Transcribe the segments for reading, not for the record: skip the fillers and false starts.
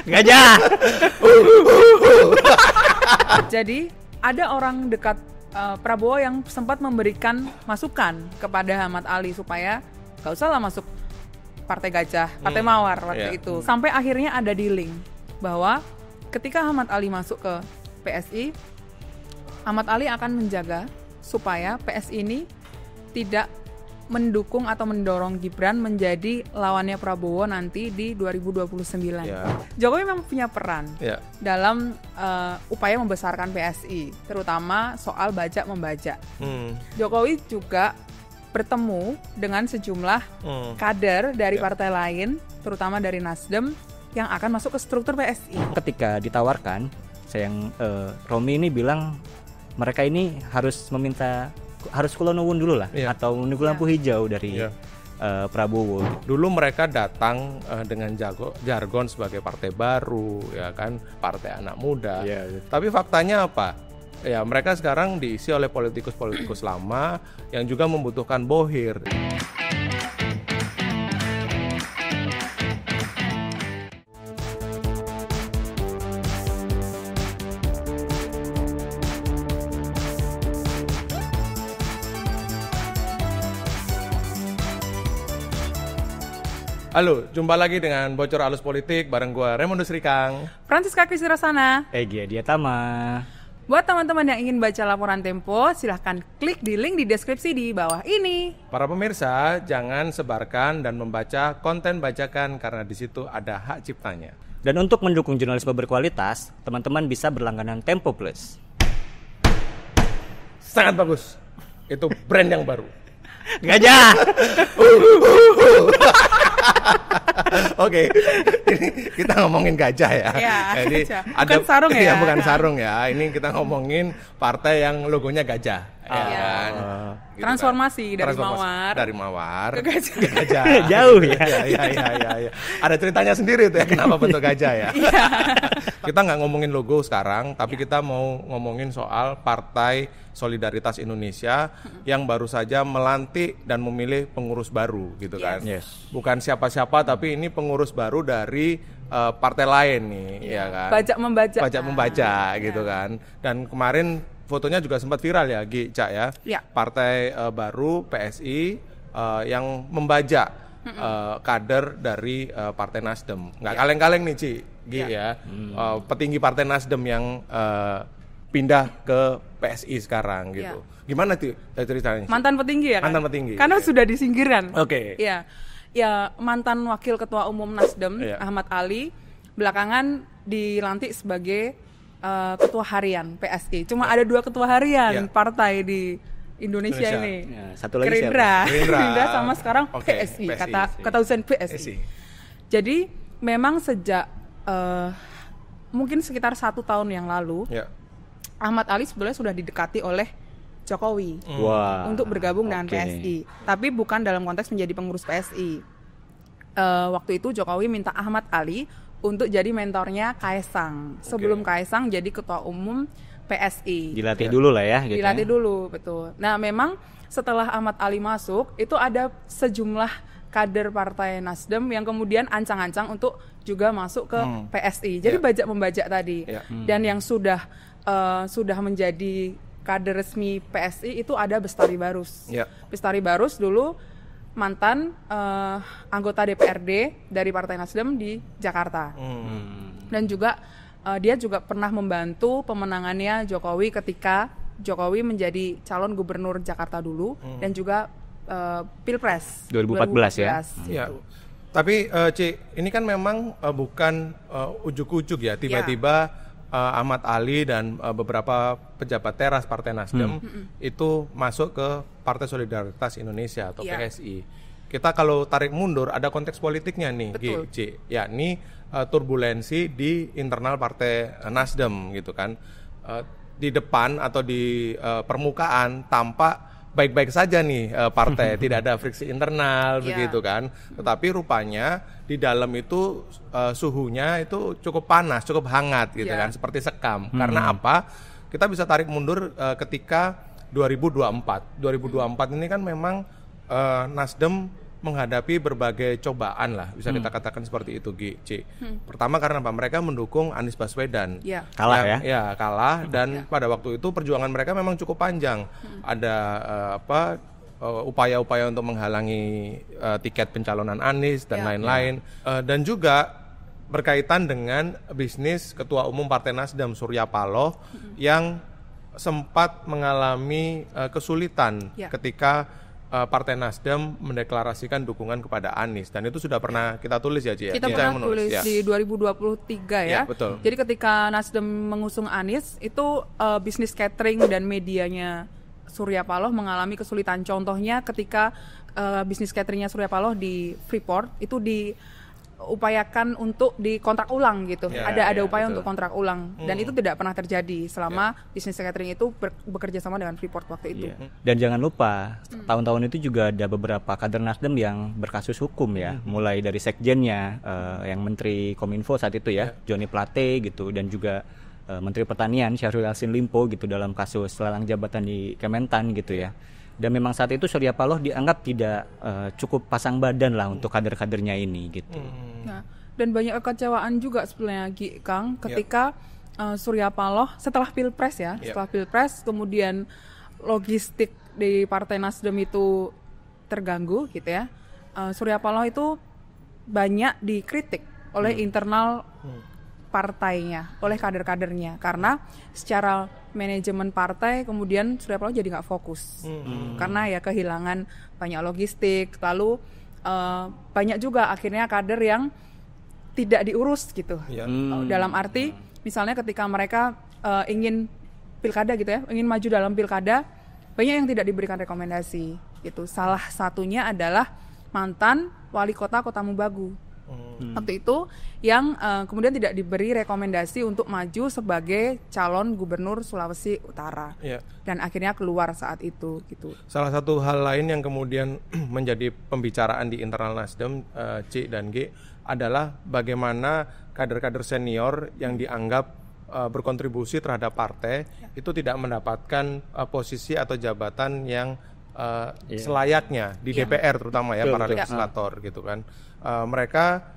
Gajah. Jadi ada orang dekat Prabowo yang sempat memberikan masukan kepada Ahmad Ali supaya gak usah lah masuk Partai Gajah, Partai Mawar waktu itu. Sampai akhirnya ada dealing bahwa ketika Ahmad Ali masuk ke PSI, Ahmad Ali akan menjaga supaya PSI ini tidak mendukung atau mendorong Gibran menjadi lawannya Prabowo nanti di 2029. Jokowi memang punya peran dalam upaya membesarkan PSI, terutama soal bajak membajak. Jokowi juga bertemu dengan sejumlah kader dari partai lain, terutama dari Nasdem, yang akan masuk ke struktur PSI. Ketika ditawarkan, Romi ini bilang mereka ini harus kulo nuwun dulu lah, atau menunggu lampu hijau dari Prabowo. Dulu mereka datang dengan jargon sebagai partai baru, ya kan, partai anak muda. Tapi faktanya apa? Ya, mereka sekarang diisi oleh politikus-politikus lama yang juga membutuhkan bohir. Halo, jumpa lagi dengan Bocor Halus Politik bareng gue Raymondus Rikang, Francisca Krisirasana, Egy Adiatama. Buat teman-teman yang ingin baca laporan Tempo, silahkan klik di link di deskripsi di bawah ini. Para pemirsa, jangan sebarkan dan membaca konten bajakan karena di situ ada hak ciptanya. Dan untuk mendukung jurnalisme berkualitas, teman-teman bisa berlangganan Tempo Plus. Sangat bagus. Itu brand yang baru. Gajah. Oke, ini kita ngomongin gajah ya. Jadi gajah. Bukan sarung ya. Iya, bukan sarung ya. Ini kita ngomongin partai yang logonya gajah. Kan? Gitu transformasi kan? Dari mawar ke gajah. Jauh ya. Iya. Ada ceritanya sendiri tuh ya kenapa bentuk gajah ya. Kita nggak ngomongin logo sekarang, tapi kita mau ngomongin soal Partai Solidaritas Indonesia yang baru saja melantik dan memilih pengurus baru gitu kan. Bukan siapa-siapa, tapi ini pengurus baru dari partai lain nih, ya kan. Bajak membaca gitu kan. Dan kemarin fotonya juga sempat viral ya, Gi, Cak ya. Partai baru PSI yang membajak kader dari Partai Nasdem. Nggak kaleng-kaleng nih, Ci, Gi ya. Petinggi Partai Nasdem yang pindah ke PSI sekarang gitu. Gimana tuh ceritanya? Mantan petinggi ya kan? Mantan petinggi. Karena sudah disingkirkan. Oke. Ya, mantan wakil ketua umum Nasdem Ahmad Ali belakangan dilantik sebagai ketua harian PSI. Cuma ada 2 ketua harian partai di Indonesia ini. Satu lagi Gerindra sama sekarang PSI. Kata Hussein PSI. Jadi memang sejak mungkin sekitar 1 tahun yang lalu, Ahmad Ali sebenarnya sudah didekati oleh Jokowi untuk bergabung dengan PSI. Tapi bukan dalam konteks menjadi pengurus PSI. Waktu itu Jokowi minta Ahmad Ali untuk jadi mentornya Kaesang. Sebelum Kaesang jadi ketua umum PSI. Dilatih dulu lah ya. Gitu Dilatih dulu, betul. Nah memang setelah Ahmad Ali masuk, itu ada sejumlah kader Partai Nasdem yang kemudian ancang-ancang untuk juga masuk ke PSI. Jadi bajak membajak tadi. Dan yang sudah menjadi kader resmi PSI itu ada Bestari Barus. Bestari Barus dulu mantan anggota DPRD dari Partai Nasdem di Jakarta. Dan juga dia juga pernah membantu pemenangannya Jokowi ketika Jokowi menjadi calon gubernur Jakarta dulu dan juga Pilpres 2014 ya. Gitu. Tapi Ci, ini kan memang bukan ujuk-ujuk ya, tiba-tiba Ahmad Ali dan beberapa pejabat teras Partai Nasdem itu masuk ke Partai Solidaritas Indonesia atau PSI. Kita kalau tarik mundur ada konteks politiknya nih, Ci, yakni turbulensi di internal Partai Nasdem gitu kan. Di depan atau di permukaan tampak baik-baik saja nih partai, tidak ada friksi internal begitu kan. Tetapi rupanya di dalam itu suhunya itu cukup panas, cukup hangat gitu kan, seperti sekam. Karena apa? Kita bisa tarik mundur ketika 2024. 2024 ini kan memang Nasdem menghadapi berbagai cobaan lah, bisa kita katakan seperti itu, Ci. Pertama karena apa? Mereka mendukung Anies Baswedan. Kalah ya? Ya, kalah dan pada waktu itu perjuangan mereka memang cukup panjang. Ada upaya-upaya untuk menghalangi tiket pencalonan Anies dan lain-lain. Dan juga berkaitan dengan bisnis Ketua Umum Partai Nasdem Surya Paloh yang sempat mengalami kesulitan ketika Partai Nasdem mendeklarasikan dukungan kepada Anies, dan itu sudah pernah kita tulis ya, Ci. Kita pernah tulis di 2023 ya. Betul. Jadi ketika Nasdem mengusung Anies, itu bisnis catering dan medianya Surya Paloh mengalami kesulitan. Contohnya ketika bisnis cateringnya Surya Paloh di Freeport itu diupayakan untuk dikontrak ulang gitu. Ada upaya untuk kontrak ulang, dan itu tidak pernah terjadi selama bisnis catering itu bekerja sama dengan Freeport waktu itu. Dan jangan lupa tahun-tahun itu juga ada beberapa kader Nasdem yang berkasus hukum ya, mulai dari sekjennya yang Menteri Kominfo saat itu ya, Joni Plate gitu, dan juga Menteri Pertanian Syahrul Yassin Limpo gitu dalam kasus lelang jabatan di Kementan gitu ya. Dan memang saat itu Surya Paloh dianggap tidak cukup pasang badan lah untuk kader-kadernya ini gitu. Nah, dan banyak kekecewaan juga sebenarnya Kang ketika Surya Paloh setelah Pilpres ya, setelah Pilpres kemudian logistik di Partai Nasdem itu terganggu gitu ya. Surya Paloh itu banyak dikritik oleh internal partainya, oleh kader-kadernya, karena secara manajemen partai kemudian Surya Paloh jadi nggak fokus karena ya kehilangan banyak logistik, lalu banyak juga akhirnya kader yang tidak diurus gitu. Dalam arti misalnya ketika mereka ingin pilkada gitu ya, ingin maju dalam pilkada, banyak yang tidak diberikan rekomendasi gitu. Salah satunya adalah mantan wali kota Kota Mubagu waktu itu yang kemudian tidak diberi rekomendasi untuk maju sebagai calon gubernur Sulawesi Utara, dan akhirnya keluar saat itu gitu. Salah satu hal lain yang kemudian menjadi pembicaraan di internal Nasdem, C dan G, adalah bagaimana kader-kader senior yang dianggap berkontribusi terhadap partai itu tidak mendapatkan posisi atau jabatan yang selayaknya di DPR terutama ya, para legislator gitu kan. Mereka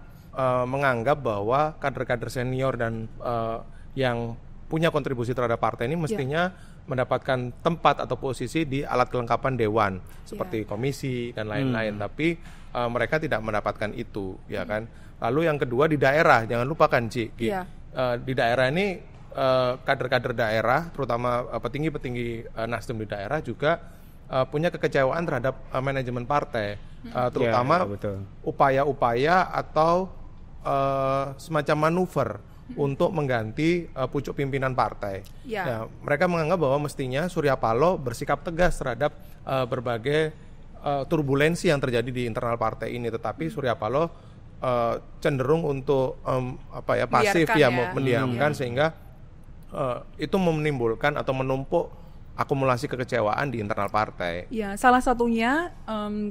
menganggap bahwa kader-kader senior dan yang punya kontribusi terhadap partai ini mestinya mendapatkan tempat atau posisi di alat kelengkapan dewan seperti komisi dan lain-lain, tapi mereka tidak mendapatkan itu, ya kan. Lalu yang kedua di daerah, jangan lupakan di daerah ini kader-kader daerah, terutama petinggi-petinggi Nasdem di daerah juga punya kekecewaan terhadap manajemen partai, terutama upaya-upaya atau semacam manuver untuk mengganti pucuk pimpinan partai. Nah, mereka menganggap bahwa mestinya Surya Paloh bersikap tegas terhadap berbagai turbulensi yang terjadi di internal partai ini, tetapi Surya Paloh cenderung untuk pasif mendiamkan sehingga itu menimbulkan atau menumpuk akumulasi kekecewaan di internal partai. Ya, salah satunya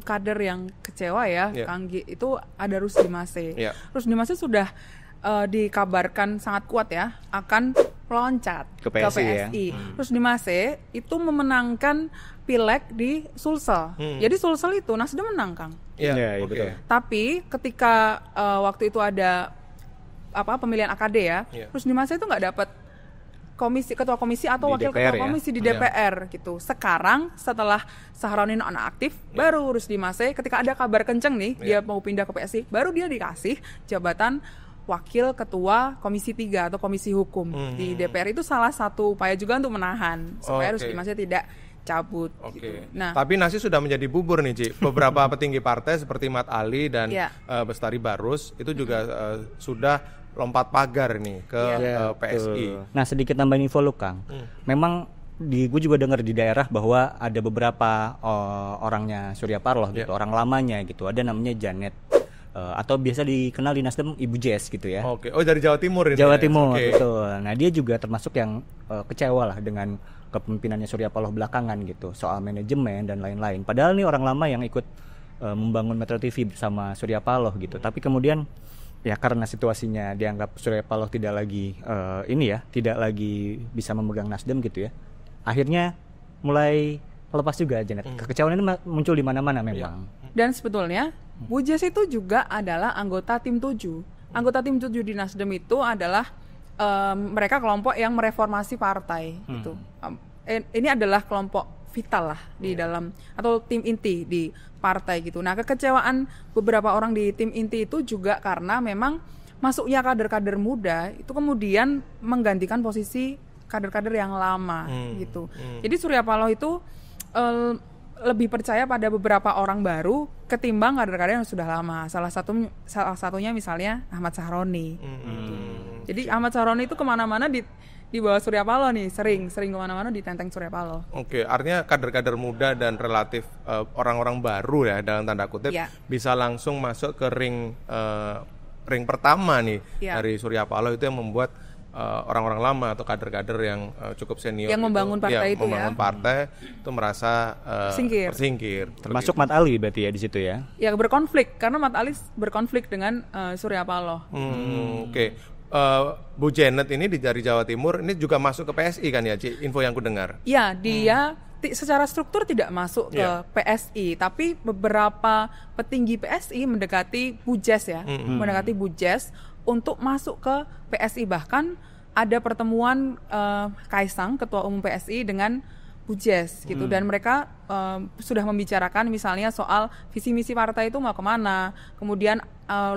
kader yang kecewa ya, Kang Gi, itu ada Rusdi Mase. Rusdi Mase sudah dikabarkan sangat kuat ya akan meloncat ke PSI. Rusdi Mase itu memenangkan pileg di Sulsel. Jadi Sulsel itu Nasdem menang, Kang. Betul. Tapi ketika waktu itu ada pemilihan AKD ya, Rusdi Mase itu nggak dapat ketua komisi atau wakil ketua komisi di DPR gitu. Sekarang setelah Saharoni nonaktif, baru Rusdi Mase ketika ada kabar kenceng nih dia mau pindah ke PSI, baru dia dikasih jabatan wakil ketua komisi 3 atau komisi hukum di DPR. Itu salah satu upaya juga untuk menahan supaya Rusdi Mase tidak cabut gitu. Nah, tapi nasi sudah menjadi bubur nih, Ci. Beberapa petinggi partai seperti Mat Ali dan Bestari Barus itu juga sudah lompat pagar nih ke PSI. Nah, sedikit nambahin info lu, Kang. Memang gue juga dengar di daerah bahwa ada beberapa orangnya Surya Paloh gitu, orang lamanya gitu. Ada namanya Janet atau biasa dikenal di Nasdem Ibu Jess gitu ya. Oh, dari Jawa Timur ini. Jawa Timur, betul. Nah, dia juga termasuk yang kecewa lah dengan kepemimpinannya Surya Paloh belakangan gitu, soal manajemen dan lain-lain. Padahal nih orang lama yang ikut membangun Metro TV bersama Surya Paloh gitu. Tapi kemudian ya karena situasinya dianggap Surya Paloh tidak lagi tidak lagi bisa memegang Nasdem gitu ya. Akhirnya mulai lepas juga Janet. Kekecewaan ini muncul di mana-mana memang. Dan sebetulnya Bujes itu juga adalah anggota tim 7. Anggota tim 7 di Nasdem itu adalah mereka kelompok yang mereformasi partai gitu. Ini adalah kelompok vital lah di dalam atau tim inti di partai gitu. Nah, kekecewaan beberapa orang di tim inti itu juga karena memang masuknya kader-kader muda itu kemudian menggantikan posisi kader-kader yang lama gitu. Jadi Surya Paloh itu lebih percaya pada beberapa orang baru ketimbang kader-kader yang sudah lama. Salah satunya misalnya Ahmad Sahroni. Gitu. Jadi Ahmad Sahroni itu kemana-mana di bawah Surya Paloh nih, sering kemana-mana ditenteng Surya Paloh. Oke, artinya kader-kader muda dan relatif orang-orang baru ya dalam tanda kutip bisa langsung masuk ke ring pertama nih dari Surya Paloh, itu yang membuat orang-orang lama atau kader-kader yang cukup senior yang membangun partai itu membangun partai itu merasa tersingkir. Termasuk Mat Ali berarti ya di situ ya? Ya, berkonflik karena Mat Ali berkonflik dengan Surya Paloh. Oke. Bu Janet ini dari Jawa Timur ini juga masuk ke PSI kan ya, Ci? Info yang ku dengar. Iya, dia secara struktur tidak masuk ke PSI, tapi beberapa petinggi PSI mendekati Bujes ya, mendekati Bujes untuk masuk ke PSI. Bahkan ada pertemuan Kaisang, Ketua Umum PSI dengan Bujes gitu, dan mereka sudah membicarakan misalnya soal visi misi partai itu mau kemana, kemudian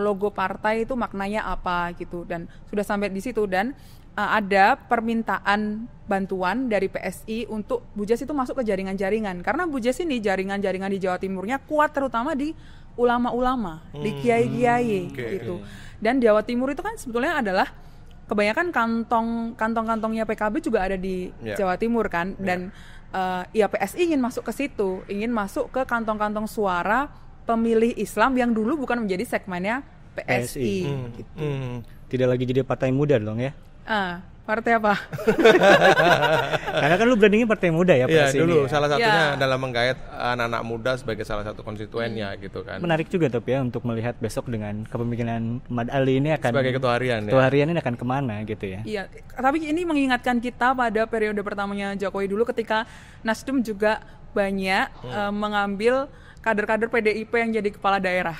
logo partai itu maknanya apa gitu, dan sudah sampai di situ. Dan ada permintaan bantuan dari PSI untuk Bujes itu masuk ke jaringan-jaringan, karena Bujes ini jaringan-jaringan di Jawa Timurnya kuat, terutama di ulama-ulama, di kiai-kiai gitu. Dan Jawa Timur itu kan sebetulnya adalah kebanyakan kantong-kantongnya PKB juga ada di Jawa Timur kan, dan ya PSI ingin masuk ke situ, ingin masuk ke kantong-kantong suara pemilih Islam yang dulu bukan menjadi segmennya PSI. Gitu. Tidak lagi jadi partai muda dong ya? Partai apa? Karena kan lu brandingnya partai muda ya. Iya dulu salah satunya adalah menggait anak-anak muda sebagai salah satu konstituennya gitu kan. Menarik juga tapi ya untuk melihat besok dengan kepemimpinan Ahmad Ali ini akan sebagai ketua harian ini akan kemana gitu ya. Iya, tapi ini mengingatkan kita pada periode pertamanya Jokowi dulu ketika Nasdem juga banyak mengambil kader-kader PDIP yang jadi kepala daerah.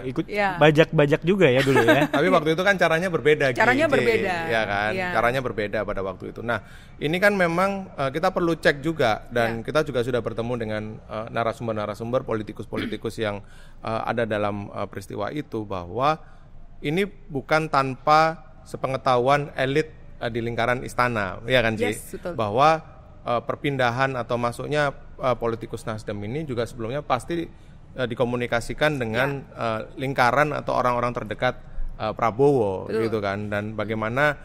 Ikut bajak-bajak juga ya dulu ya. Tapi waktu itu kan caranya berbeda. Berbeda. Ya kan, caranya berbeda pada waktu itu. Nah, ini kan memang kita perlu cek juga, dan kita juga sudah bertemu dengan narasumber-narasumber politikus-politikus yang ada dalam peristiwa itu, bahwa ini bukan tanpa sepengetahuan elit di lingkaran istana, ya kan, Ci? Yes, betul. Bahwa perpindahan atau masuknya politikus Nasdem ini juga sebelumnya pasti dikomunikasikan dengan lingkaran atau orang-orang terdekat Prabowo. Betul. Gitu kan, dan bagaimana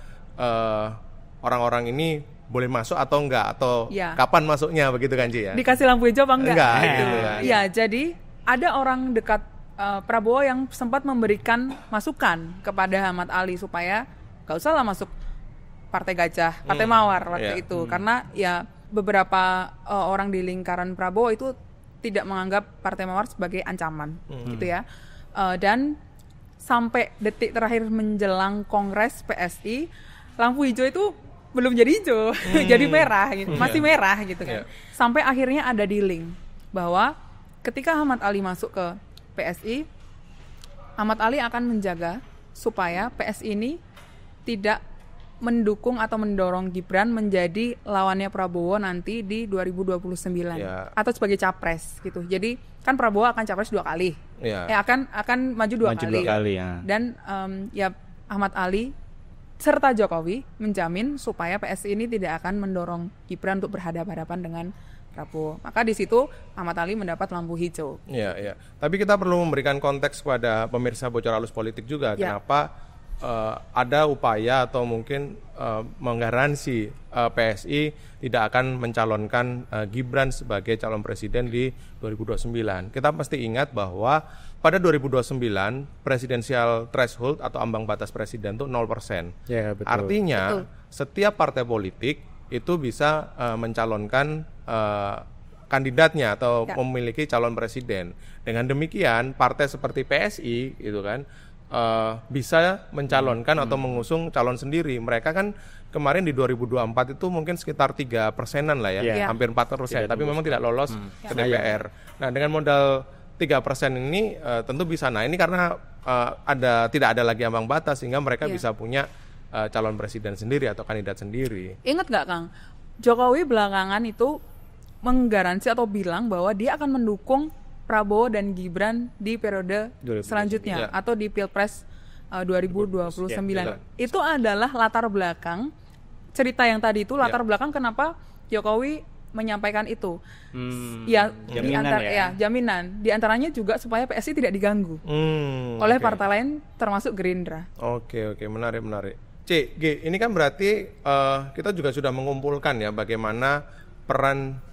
orang-orang ini boleh masuk atau enggak, atau kapan masuknya, begitu kan, Ci ya? Dikasih lampu hijau apa enggak? Gitu kan. Ya, jadi ada orang dekat Prabowo yang sempat memberikan masukan kepada Ahmad Ali supaya gak usah lah masuk Partai Gajah, Partai Mawar waktu itu, karena ya beberapa orang di lingkaran Prabowo itu tidak menganggap Partai Mawar sebagai ancaman, gitu ya. Dan sampai detik terakhir menjelang Kongres PSI, lampu hijau itu belum jadi hijau, jadi merah, gitu. Masih merah gitu kan. Sampai akhirnya ada dealing bahwa ketika Ahmad Ali masuk ke PSI, Ahmad Ali akan menjaga supaya PSI ini tidak mendukung atau mendorong Gibran menjadi lawannya Prabowo nanti di 2029 atau sebagai capres gitu. Jadi kan Prabowo akan capres 2 kali, akan maju 2 kali. Dan ya Ahmad Ali serta Jokowi menjamin supaya PSI ini tidak akan mendorong Gibran untuk berhadapan-hadapan dengan Prabowo. Maka di situ Ahmad Ali mendapat lampu hijau. Iya. Tapi kita perlu memberikan konteks kepada pemirsa Bocor Halus Politik juga. Kenapa ada upaya atau mungkin menggaransi PSI tidak akan mencalonkan Gibran sebagai calon presiden di 2029. Kita pasti ingat bahwa pada 2029 presidensial threshold atau ambang batas presiden itu 0%. Ya, betul. Artinya setiap partai politik itu bisa mencalonkan kandidatnya atau memiliki calon presiden. Dengan demikian partai seperti PSI itu kan bisa mencalonkan atau mengusung calon sendiri. Mereka kan kemarin di 2024 itu mungkin sekitar 3%-an lah ya, hampir 4%, tapi memang tidak lolos ke DPR. Nah, dengan modal 3% ini tentu bisa. Nah ini karena tidak ada lagi ambang batas sehingga mereka bisa punya calon presiden sendiri atau kandidat sendiri. Ingat nggak Kang, Jokowi belakangan itu menggaransi atau bilang bahwa dia akan mendukung Prabowo dan Gibran di periode selanjutnya atau di Pilpres 2029. Itu adalah latar belakang cerita yang tadi itu latar belakang kenapa Jokowi menyampaikan itu. Jaminan. Di antaranya juga supaya PSI tidak diganggu oleh partai lain termasuk Gerindra. Oke, menarik. C, G, ini kan berarti kita juga sudah mengumpulkan ya bagaimana peran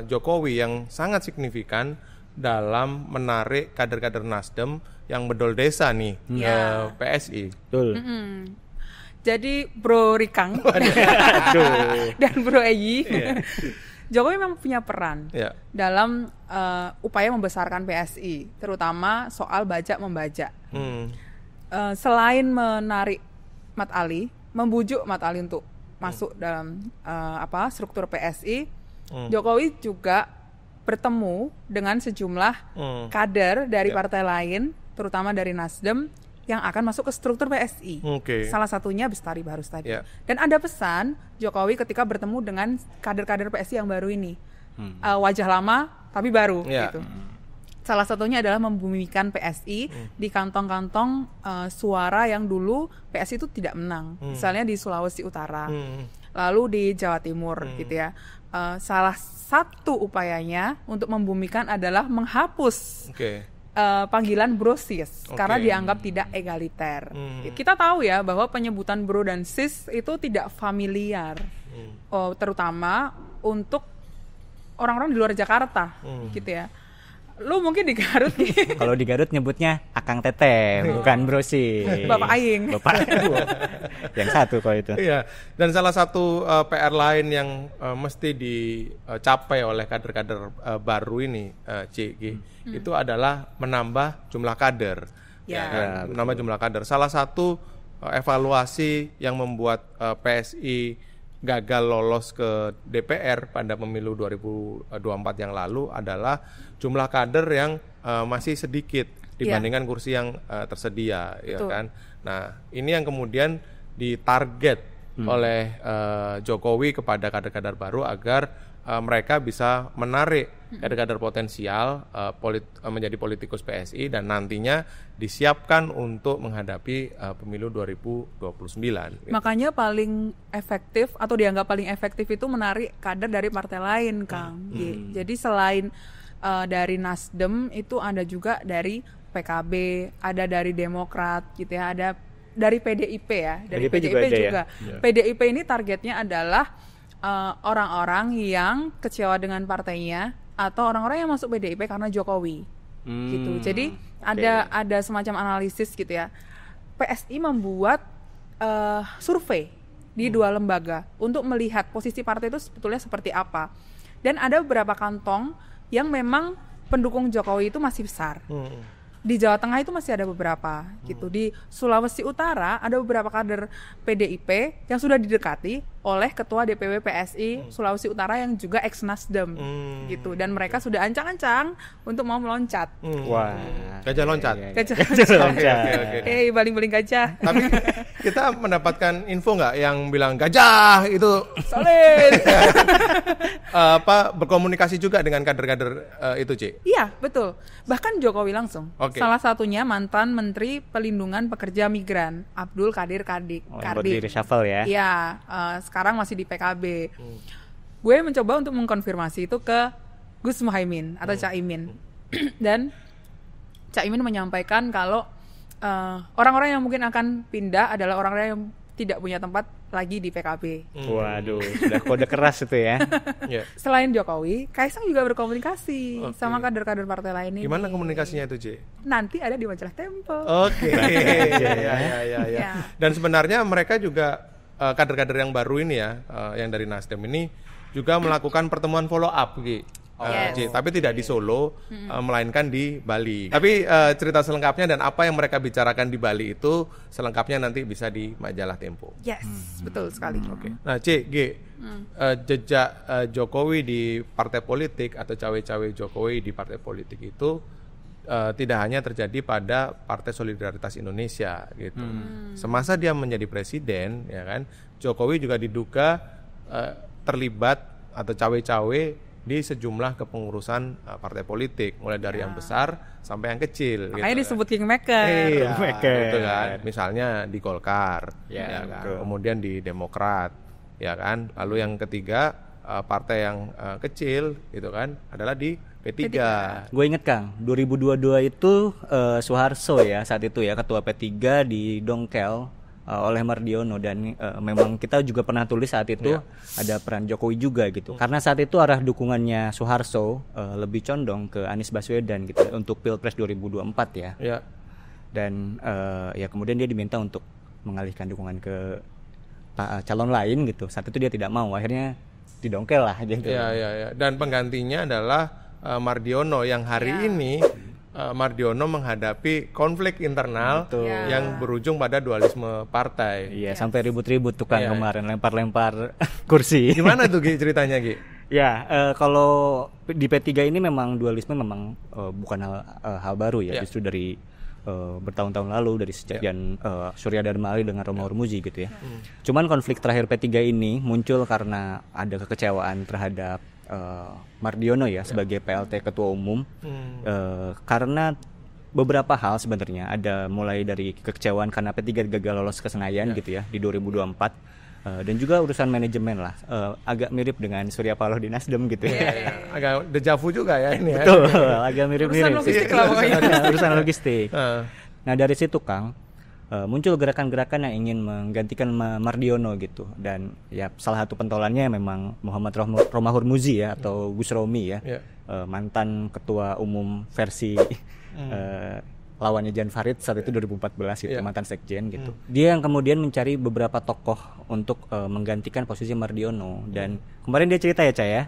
Jokowi yang sangat signifikan dalam menarik kader-kader Nasdem yang bedol desa nih ke PSI. Betul. Jadi Bro Rikang dan Bro Eyi, Jokowi memang punya peran dalam upaya membesarkan PSI, terutama soal bajak-membajak. Selain menarik Mat Ali, membujuk Mat Ali untuk masuk dalam struktur PSI, Jokowi juga bertemu dengan sejumlah kader dari partai lain, terutama dari Nasdem, yang akan masuk ke struktur PSI. Salah satunya Bestari Barus tadi. Dan ada pesan Jokowi ketika bertemu dengan kader-kader PSI yang baru ini, wajah lama tapi baru. Gitu. Salah satunya adalah membumikan PSI di kantong-kantong suara yang dulu PSI itu tidak menang. Misalnya di Sulawesi Utara, lalu di Jawa Timur, gitu ya. Salah satu upayanya untuk membumikan adalah menghapus panggilan bro sis karena dianggap tidak egaliter. Kita tahu ya bahwa penyebutan bro dan sis itu tidak familiar, terutama untuk orang-orang di luar Jakarta, gitu ya. Lu mungkin di Garut gitu. Kalau di Garut nyebutnya Akang Teteh, bukan bro sis. Bapak Aing. Bapak yang satu kalau itu. Iya. Dan salah satu PR lain yang mesti dicapai oleh kader-kader baru ini, CG, itu adalah menambah jumlah kader. Menambah jumlah kader. Salah satu evaluasi yang membuat PSI gagal lolos ke DPR pada pemilu 2024 yang lalu adalah jumlah kader yang masih sedikit dibandingkan kursi yang tersedia, ya kan. Nah, ini yang kemudian ditarget oleh Jokowi kepada kader-kader baru agar mereka bisa menarik kader-kader potensial menjadi politikus PSI dan nantinya disiapkan untuk menghadapi pemilu 2029. Makanya paling efektif atau dianggap paling efektif itu menarik kader dari partai lain, Kang. Jadi selain dari Nasdem itu ada juga dari PKB, ada dari Demokrat gitu ya, ada dari PDIP ya, dari PDIP juga. PDIP ini targetnya adalah orang-orang yang kecewa dengan partainya atau orang-orang yang masuk PDIP karena Jokowi, gitu. Jadi ada semacam analisis gitu ya. PSI membuat survei di 2 lembaga untuk melihat posisi partai itu sebetulnya seperti apa. Dan ada beberapa kantong yang memang pendukung Jokowi itu masih besar. Di Jawa Tengah itu masih ada beberapa gitu. Di Sulawesi Utara ada beberapa kader PDIP yang sudah didekati oleh Ketua DPW PSI Sulawesi Utara yang juga ex-Nasdem gitu. Dan mereka sudah ancang-ancang untuk mau meloncat. Wah, gajah loncat. Gajah loncat. Okay. Baling-baling gajah. Tapi kita mendapatkan info nggak yang bilang gajah itu solid? Berkomunikasi juga dengan kader-kader itu, Ci? Iya, betul. Bahkan Jokowi langsung. Salah satunya mantan Menteri Pelindungan Pekerja Migran Abdul Qadir Kardik. Di reshuffle ya? Iya, sekarang masih di PKB. Gue mencoba untuk mengkonfirmasi itu ke Gus Muhaimin atau Caimin. Dan Caimin menyampaikan kalau orang-orang yang mungkin akan pindah adalah orang-orang yang tidak punya tempat lagi di PKB. Waduh, sudah kode keras itu ya. Selain Jokowi, Kaisang juga berkomunikasi sama kader-kader partai lain ini. Gimana komunikasinya itu, C? Nanti ada di majalah Tempo. Ya. Dan sebenarnya mereka juga kader-kader yang baru ini ya, yang dari Nasdem ini juga melakukan pertemuan follow up gitu. Tapi tidak di Solo, melainkan di Bali. Tapi cerita selengkapnya dan apa yang mereka bicarakan di Bali itu selengkapnya nanti bisa di majalah Tempo. Yes, betul sekali. Nah, C, G, jejak Jokowi di partai politik atau cawe-cawe Jokowi di partai politik itu tidak hanya terjadi pada Partai Solidaritas Indonesia gitu. Semasa dia menjadi presiden, ya kan, Jokowi juga diduga terlibat atau cawe-cawe di sejumlah kepengurusan partai politik, mulai dari yang besar sampai yang kecil. Makanya gitu, disebut Kingmaker. Iya, gitu kan. Misalnya di Golkar, ya kan. Kemudian di Demokrat, ya kan. Lalu yang ketiga partai yang kecil, gitu kan, adalah di P3. Gue inget Kang, 2022 itu Soeharto ya saat itu ya ketua P3 didongkel oleh Mardiono, dan memang kita juga pernah tulis saat itu ada peran Jokowi juga gitu. Karena saat itu arah dukungannya Soeharto lebih condong ke Anies Baswedan gitu untuk Pilpres 2024 ya. Ya. Dan ya kemudian dia diminta untuk mengalihkan dukungan ke calon lain gitu. Saat itu dia tidak mau, akhirnya didongkel lah gitu. Ya. Dan penggantinya adalah Mardiono yang hari ini Mardiono menghadapi konflik internal yang berujung pada dualisme partai. Iya, sampai ribut-ribut tukang kemarin lempar-lempar kursi. Gimana tuh Gi ceritanya Gi? Ya, kalau di P3 ini memang dualisme memang bukan hal baru ya, justru dari bertahun-tahun lalu dari sejadian Surya Dharma Ali dengan Romahur Muzi gitu ya. Cuman konflik terakhir P3 ini muncul karena ada kekecewaan terhadap Mardiono ya sebagai PLT Ketua Umum karena beberapa hal sebenarnya, ada mulai dari kekecewaan karena P3 gagal lolos ke Senayan gitu ya di 2024 dan juga urusan manajemen lah, agak mirip dengan Surya Paloh di Nasdem gitu ya. Agak dejavu juga ya ini ya. Betul, agak mirip-mirip urusan logistik lah pokoknya. Urusan logistik. Nah dari situ Kang muncul gerakan-gerakan yang ingin menggantikan Mardiono gitu, dan ya salah satu pentolannya memang Muhammad Romahur Muzi ya atau Gus Romi ya, mantan ketua umum versi lawannya Jan Farid saat itu 2014 gitu, mantan sekjen gitu. Dia yang kemudian mencari beberapa tokoh untuk menggantikan posisi Mardiono, dan kemarin dia cerita ya Cah ya,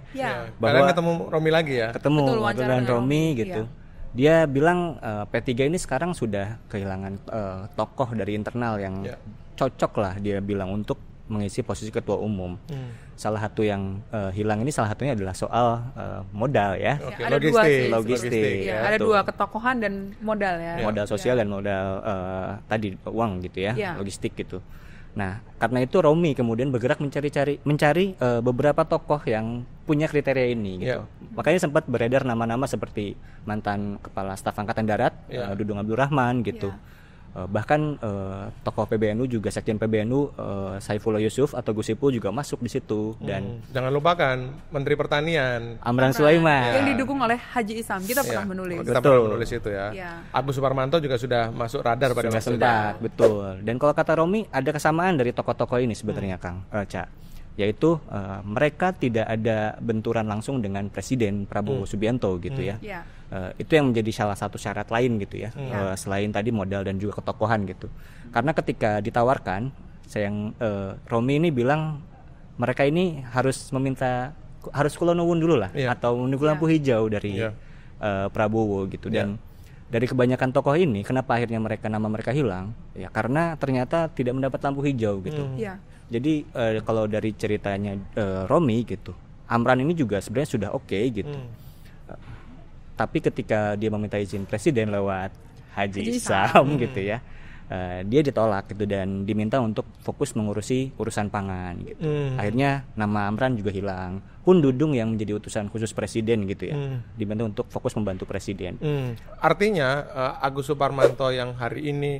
bahwa ketemu Romi lagi ya. Ketemu dengan Romi gitu. Dia bilang P3 ini sekarang sudah kehilangan tokoh dari internal yang cocok lah, dia bilang, untuk mengisi posisi ketua umum. Salah satu yang hilang ini salah satunya adalah soal modal ya. Ada logistik. Ya, ada dua, ketokohan dan modal ya. Modal sosial dan modal tadi uang gitu ya, logistik gitu. Nah, karena itu Romi kemudian bergerak mencari beberapa tokoh yang punya kriteria ini gitu. Makanya sempat beredar nama-nama seperti mantan Kepala Staf Angkatan Darat Dudung Abdul Rahman gitu. Bahkan tokoh PBNU juga, Sekjen PBNU Saifullah Yusuf atau Gus Ipul juga masuk di situ, dan jangan lupakan Menteri Pertanian Amran Sulaiman yang didukung oleh Haji Isam. Kita pernah menulis. Kita pernah menulis itu ya. Agus Suparmanto juga sudah masuk radar pada masa itu. Betul. Dan kalau kata Romi, ada kesamaan dari tokoh-tokoh ini sebenarnya Kang Ca, yaitu mereka tidak ada benturan langsung dengan Presiden Prabowo Subianto gitu ya. Itu yang menjadi salah satu syarat lain gitu ya, selain tadi modal dan juga ketokohan gitu. Karena ketika ditawarkan, Romi ini bilang mereka ini harus kulonuwun dulu lah, atau menunggu lampu hijau dari Prabowo gitu. Dan dari kebanyakan tokoh ini, kenapa akhirnya nama mereka hilang? Ya karena ternyata tidak mendapat lampu hijau gitu. Jadi kalau dari ceritanya Romi gitu, Amran ini juga sebenarnya sudah oke gitu. Tapi ketika dia meminta izin presiden lewat Haji Isam gitu ya, dia ditolak gitu, dan diminta untuk fokus mengurusi urusan pangan gitu. Akhirnya nama Amran juga hilang. Hun Dudung yang menjadi utusan khusus presiden gitu ya, diminta untuk fokus membantu presiden. Artinya Agus Suparmanto yang hari ini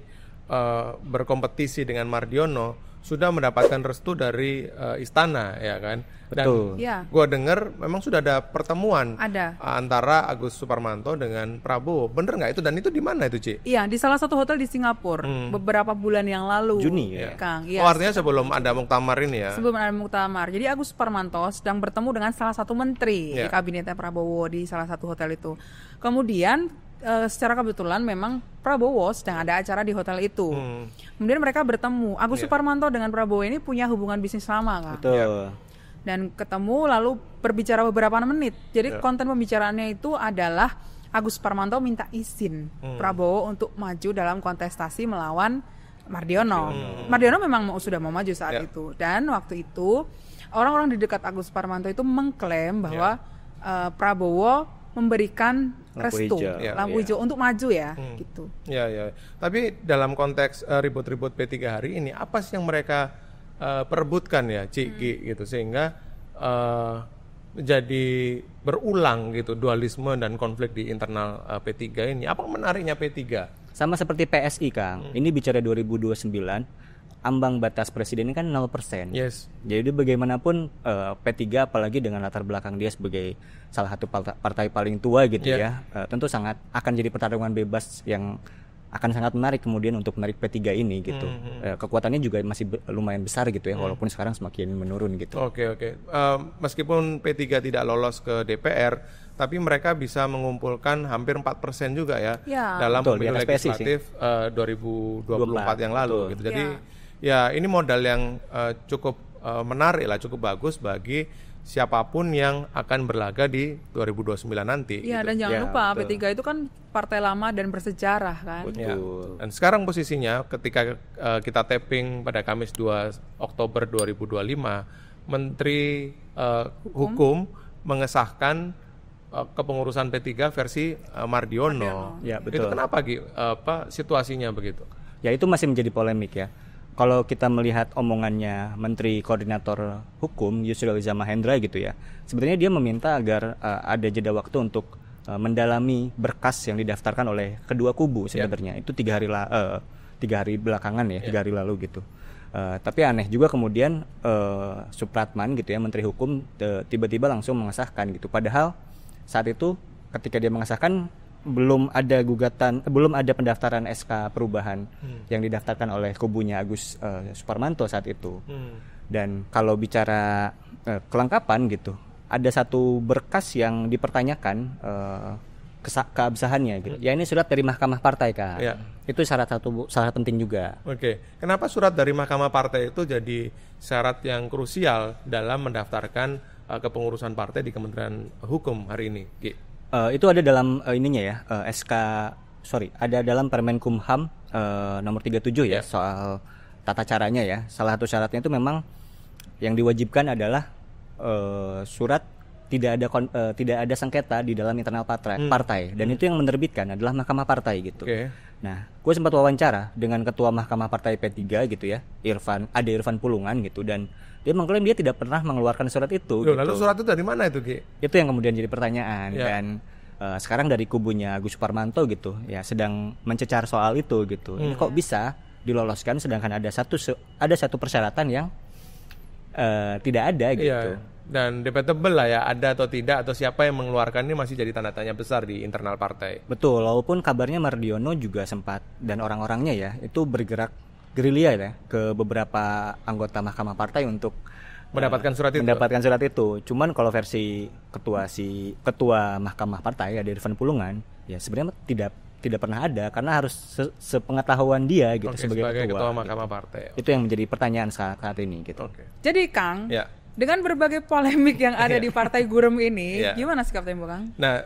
berkompetisi dengan Mardiono sudah mendapatkan restu dari istana ya kan. Dan gue dengar memang sudah ada pertemuan antara Agus Suparmanto dengan Prabowo. Bener nggak itu? Dan itu di mana itu, Ci? Iya, di salah satu hotel di Singapura beberapa bulan yang lalu. Juni ya, Kang. Artinya sebelum ada muktamar ini ya? Sebelum ada muktamar. Jadi Agus Suparmanto sedang bertemu dengan salah satu menteri di kabinetnya Prabowo di salah satu hotel itu. Kemudian secara kebetulan memang Prabowo sedang ada acara di hotel itu. Kemudian mereka bertemu. Agus Suparmanto dengan Prabowo ini punya hubungan bisnis lama, Kang. Betul. Dan ketemu lalu berbicara beberapa menit. Jadi konten pembicaraannya itu adalah Agus Suparmanto minta izin Prabowo untuk maju dalam kontestasi melawan Mardiono. Mardiono memang sudah mau maju saat itu. Dan waktu itu orang-orang di dekat Agus Suparmanto itu mengklaim bahwa Prabowo memberikan Lampu restu, hijau. lampu hijau untuk maju ya, gitu. Ya. Tapi dalam konteks ribut-ribut P3 hari ini, apa sih yang mereka perebutkan ya, Ciki gitu, sehingga jadi berulang gitu dualisme dan konflik di internal P3 ini. Apa menariknya P3? Sama seperti PSI, Kang. Ini bicara 2029, ambang batas presiden ini kan 0%. Yes. Jadi bagaimanapun P3 apalagi dengan latar belakang dia sebagai salah satu partai paling tua gitu ya, tentu sangat akan jadi pertarungan bebas yang akan sangat menarik kemudian untuk menarik P3 ini gitu. Kekuatannya juga masih lumayan besar gitu ya, walaupun sekarang semakin menurun gitu. Oke. Meskipun P3 tidak lolos ke DPR, tapi mereka bisa mengumpulkan hampir 4% juga ya, dalam pemilu legislatif 2024 yang lalu. Gitu. Jadi ya ini modal yang cukup menarik lah, cukup bagus bagi siapapun yang akan berlaga di 2029 nanti. Iya, gitu. dan jangan lupa P3 itu kan partai lama dan bersejarah kan. Ya. Dan sekarang posisinya ketika kita taping pada Kamis 2 Oktober 2025, Menteri Hukum mengesahkan kepengurusan P3 versi Mardiono. Ya, betul. Itu kenapa situasinya begitu? Ya itu masih menjadi polemik ya. Kalau kita melihat omongannya Menteri Koordinator Hukum Yusril Iza Mahendra gitu ya, sebenarnya dia meminta agar ada jeda waktu untuk mendalami berkas yang didaftarkan oleh kedua kubu sebenarnya. Itu 3 hari belakangan ya, 3 hari lalu gitu. Tapi aneh juga kemudian Supratman gitu ya, Menteri Hukum tiba-tiba langsung mengesahkan gitu. Padahal saat itu ketika dia mengesahkan belum ada pendaftaran SK perubahan yang didaftarkan oleh kubunya Agus Suparmanto saat itu. Dan kalau bicara kelengkapan gitu, ada satu berkas yang dipertanyakan keabsahannya gitu. Ya ini surat dari Mahkamah Partai, Kak. Ya. Itu syarat penting juga. Oke. Kenapa surat dari Mahkamah Partai itu jadi syarat yang krusial dalam mendaftarkan kepengurusan partai di Kementerian Hukum hari ini, Ki? Itu ada dalam ada dalam Permenkumham nomor 37 ya, soal tata caranya ya. Salah satu syaratnya itu memang yang diwajibkan adalah surat tidak ada sengketa di dalam internal partai dan itu yang menerbitkan adalah Mahkamah Partai gitu. Nah, gue sempat wawancara dengan ketua Mahkamah Partai P3 gitu ya, Irfan Pulungan gitu, dan dia mengklaim dia tidak pernah mengeluarkan surat itu. Loh, gitu. Lalu surat itu dari mana itu, Ki? Itu yang kemudian jadi pertanyaan dan sekarang dari kubunya Agus Suparmanto gitu ya sedang mencecar soal itu gitu. Ini kok bisa diloloskan sedangkan ada satu persyaratan yang tidak ada gitu. Dan debatable lah ya, ada atau tidak atau siapa yang mengeluarkan ini masih jadi tanda tanya besar di internal partai. Betul, walaupun kabarnya Mardiono juga sempat dan orang-orangnya ya itu bergerak gerilya ya ke beberapa anggota Mahkamah Partai untuk mendapatkan surat itu. Cuman kalau versi ketua Mahkamah Partai ada Irfan Pulungan ya sebenarnya tidak pernah ada karena harus sepengetahuan dia gitu sebagai ketua Mahkamah gitu. Partai. Itu yang menjadi pertanyaan saat ini gitu. Jadi Kang, dengan berbagai polemik yang ada di Partai Gurem ini, gimana sikap Tempo, Kang? Nah,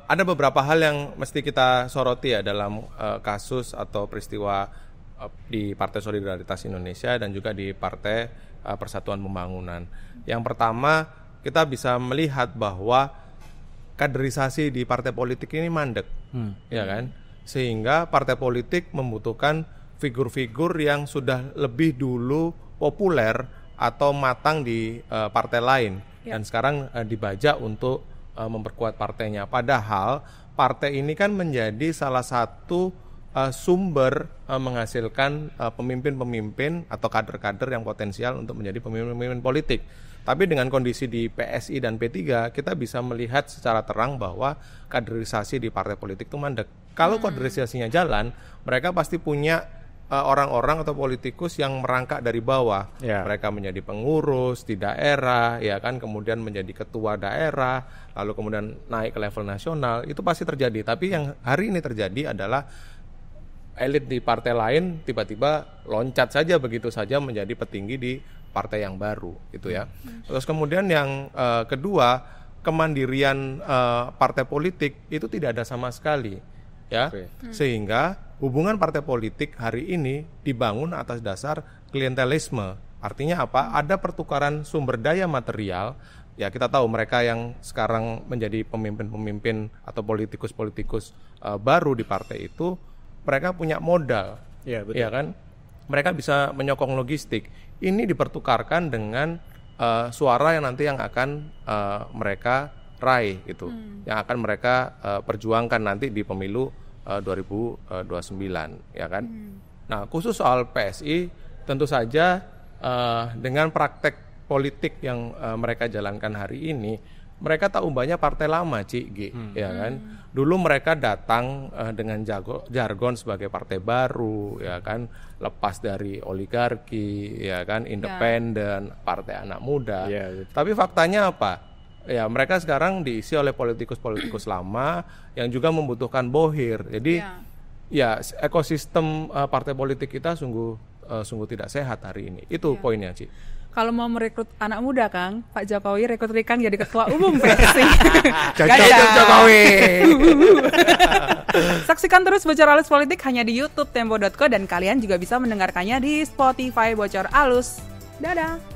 ada beberapa hal yang mesti kita soroti ya dalam kasus atau peristiwa di Partai Solidaritas Indonesia dan juga di Partai Persatuan Pembangunan. Yang pertama, kita bisa melihat bahwa kaderisasi di partai politik ini mandek, ya kan? Sehingga partai politik membutuhkan figur-figur yang sudah lebih dulu populer atau matang di partai lain dan sekarang dibajak untuk memperkuat partainya. Padahal partai ini kan menjadi salah satu sumber menghasilkan pemimpin-pemimpin atau kader-kader yang potensial untuk menjadi pemimpin-pemimpin politik. Tapi dengan kondisi di PSI dan P3 kita bisa melihat secara terang bahwa kaderisasi di partai politik itu mandek. Kalau kaderisasinya jalan, mereka pasti punya orang-orang atau politikus yang merangkak dari bawah. Mereka menjadi pengurus di daerah, ya kan, kemudian menjadi ketua daerah, lalu kemudian naik ke level nasional. Itu pasti terjadi. Tapi yang hari ini terjadi adalah elit di partai lain tiba-tiba loncat saja begitu saja menjadi petinggi di partai yang baru, gitu ya. Terus kemudian yang kedua, kemandirian partai politik itu tidak ada sama sekali, ya. Sehingga hubungan partai politik hari ini dibangun atas dasar klientelisme. Artinya apa? Ada pertukaran sumber daya material ya kita tahu mereka yang sekarang menjadi pemimpin-pemimpin atau politikus-politikus baru di partai itu, mereka punya modal, Ya, betul. ya kan? Mereka bisa menyokong logistik. Ini dipertukarkan dengan suara yang nanti yang akan mereka raih gitu, yang akan mereka perjuangkan nanti di pemilu 2029, ya kan? Nah, khusus soal PSI, tentu saja dengan praktek politik yang mereka jalankan hari ini, mereka tak ubahnya partai lama, ya kan? Dulu mereka datang dengan jargon sebagai partai baru, ya kan? Lepas dari oligarki, ya kan? Independen, partai anak muda. Ya, tapi faktanya apa? Ya, mereka sekarang diisi oleh politikus-politikus lama yang juga membutuhkan bohir. Jadi ya ekosistem partai politik kita sungguh tidak sehat hari ini. Itu poinnya, Ci. Kalau mau merekrut anak muda, Kang, Pak Jokowi rekrutkan jadi ketua umum PSI. Hidup Jokowi. Saksikan terus Bocor Alus Politik hanya di YouTube Tempo.co dan kalian juga bisa mendengarkannya di Spotify Bocor Alus. Dadah.